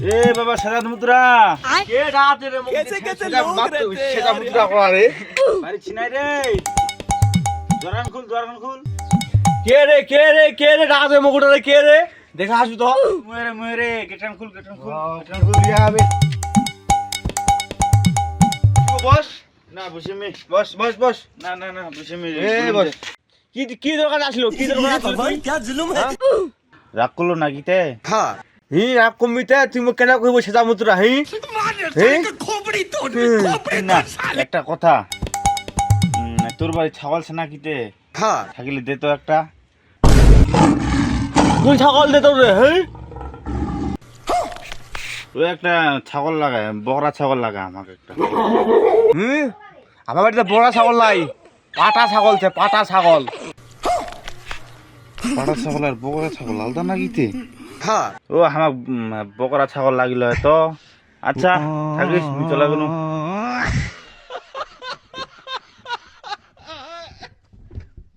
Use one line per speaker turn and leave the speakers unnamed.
এ বাবা সেজাদ মুদ্রা
কে রাতে রে
कैसे कैसे लोग रहते हैं
সেজাদ মুদ্রা করা রে বাড়ি ছিনাই রে দোকান খুল
কে রে রাতে মুকুটা রে কে রে দেখা আসু তো
মুয়ে গেটান খুল
রিয়া আবে
বস না বসে মে বস না বসে মে
এ বস কি দরকার আসলো কি দরকার আসলো
भाई क्या जुल्म है
রাগ করলো না কিতে
हाँ
হি রাগ কমিতে তুমি কেন কইব সেজা মুদ্রা হি
खोपड़ी तोड़
না একটা কথা তোর বাড়ি ছাগল ছানা কিতে
हाँ
থাকিলে দে তো একটা
কোন ছাগল দে তোর রে হি
ওই একটা ছাগল লাগায় বকরা ছাগল লাগা আমাকে একটা
হুম আমার বাড়িতে বড় ছাগল নাই পাটা ছাগল আছে পাটা ছাগল
পাড়া ছাগল আর বকরা ছাগল আলাদা না কিতে
हाँ
ও আমার বকরা ছাগল লাগিল তো আচ্ছা থাকিস চলে গেল